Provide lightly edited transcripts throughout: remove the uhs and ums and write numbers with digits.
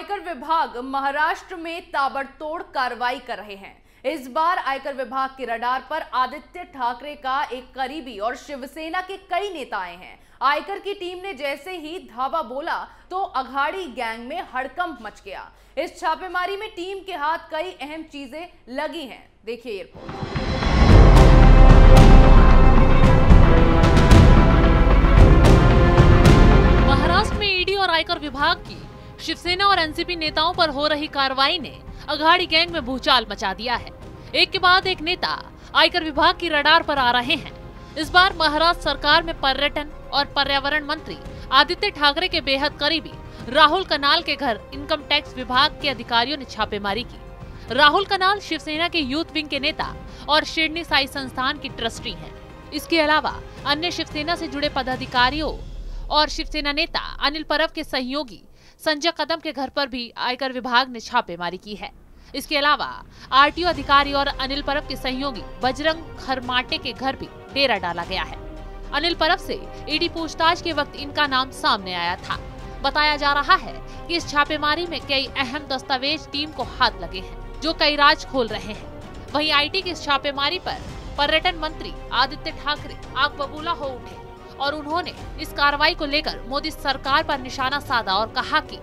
आयकर विभाग महाराष्ट्र में ताबड़तोड़ कार्रवाई कर रहे हैं। इस बार आयकर विभाग के रडार पर आदित्य ठाकरे का एक करीबी और शिवसेना के कई नेता आए हैं। आयकर की टीम ने जैसे ही धावा बोला तो अघाड़ी गैंग में हड़कंप मच गया। इस छापेमारी में टीम के हाथ कई अहम चीजें लगी हैं। देखिए ये रिपोर्ट। महाराष्ट्र में ईडी और आयकर विभाग की शिवसेना और एनसीपी नेताओं पर हो रही कार्रवाई ने अघाड़ी गैंग में भूचाल मचा दिया है। एक के बाद एक नेता आयकर विभाग की रडार पर आ रहे हैं। इस बार महाराष्ट्र सरकार में पर्यटन और पर्यावरण मंत्री आदित्य ठाकरे के बेहद करीबी राहुल कनाल के घर इनकम टैक्स विभाग के अधिकारियों ने छापेमारी की। राहुल कनाल शिवसेना के यूथ विंग के नेता और शिरडी साई संस्थान की ट्रस्टी हैं। इसके अलावा अन्य शिवसेना से जुड़े पदाधिकारियों और शिवसेना नेता अनिल परब के सहयोगी संजय कदम के घर पर भी आयकर विभाग ने छापेमारी की है। इसके अलावा आरटीओ अधिकारी और अनिल परब के सहयोगी बजरंग खरमाटे के घर भी डेरा डाला गया है। अनिल परब से ईडी पूछताछ के वक्त इनका नाम सामने आया था। बताया जा रहा है कि इस छापेमारी में कई अहम दस्तावेज टीम को हाथ लगे हैं, जो कई राज खोल रहे हैं। वहीं आईटी की इस छापेमारी पर पर्यटन मंत्री आदित्य ठाकरे आग बबूला हो उठे और उन्होंने इस कार्रवाई को लेकर मोदी सरकार पर निशाना साधा और कहा कि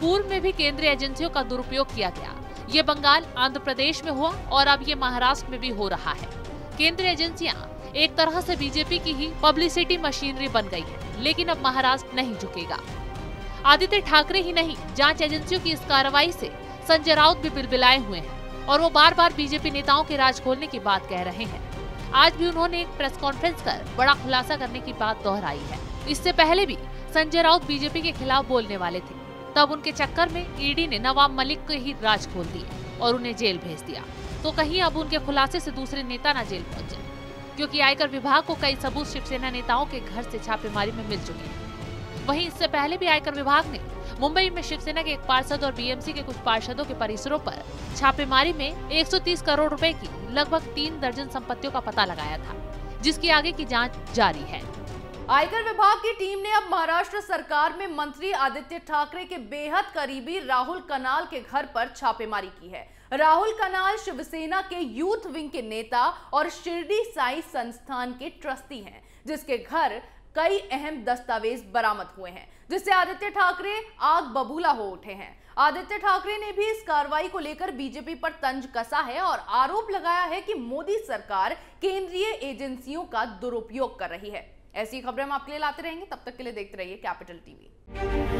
पूर्व में भी केंद्रीय एजेंसियों का दुरुपयोग किया गया। ये बंगाल, आंध्र प्रदेश में हुआ और अब ये महाराष्ट्र में भी हो रहा है। केंद्रीय एजेंसियां एक तरह से बीजेपी की ही पब्लिसिटी मशीनरी बन गई है, लेकिन अब महाराष्ट्र नहीं झुकेगा। आदित्य ठाकरे ही नहीं, जांच एजेंसियों की इस कार्रवाई से संजय राउत भी बिलबिलाए हुए हैं और वो बार बार बीजेपी नेताओं के राज खोलने की बात कह रहे हैं। आज भी उन्होंने एक प्रेस कॉन्फ्रेंस कर बड़ा खुलासा करने की बात दोहराई है। इससे पहले भी संजय राउत बीजेपी के खिलाफ बोलने वाले थे, तब उनके चक्कर में ईडी ने नवाब मलिक के ही राज खोल दिए और उन्हें जेल भेज दिया। तो कहीं अब उनके खुलासे से दूसरे नेता न जेल पहुंचे, क्योंकि आयकर विभाग को कई सबूत शिवसेना नेताओं के घर से छापेमारी में मिल चुके हैं। वहीं इससे पहले भी आयकर विभाग ने मुंबई में शिवसेना के एक पार्षद और बीएमसी के कुछ पार्षदों के परिसरों पर छापेमारी में 130 करोड़ रुपए की लगभग 3 दर्जन संपत्तियों का पता लगाया था, जिसकी आगे की जांच जारी है। आयकर विभाग की टीम ने अब महाराष्ट्र सरकार में मंत्री आदित्य ठाकरे के बेहद करीबी राहुल कनाल के घर पर छापेमारी की है। राहुल कनाल शिवसेना के यूथ विंग के नेता और शिरडी साई संस्थान के ट्रस्टी हैं, जिसके घर कई अहम दस्तावेज बरामद हुए हैं, जिससे आदित्य ठाकरे आग बबूला हो उठे हैं। आदित्य ठाकरे ने भी इस कार्रवाई को लेकर बीजेपी पर तंज कसा है और आरोप लगाया है कि मोदी सरकार केंद्रीय एजेंसियों का दुरुपयोग कर रही है। ऐसी खबरें हम आपके लिए लाते रहेंगे। तब तक के लिए देखते रहिए कैपिटल टीवी।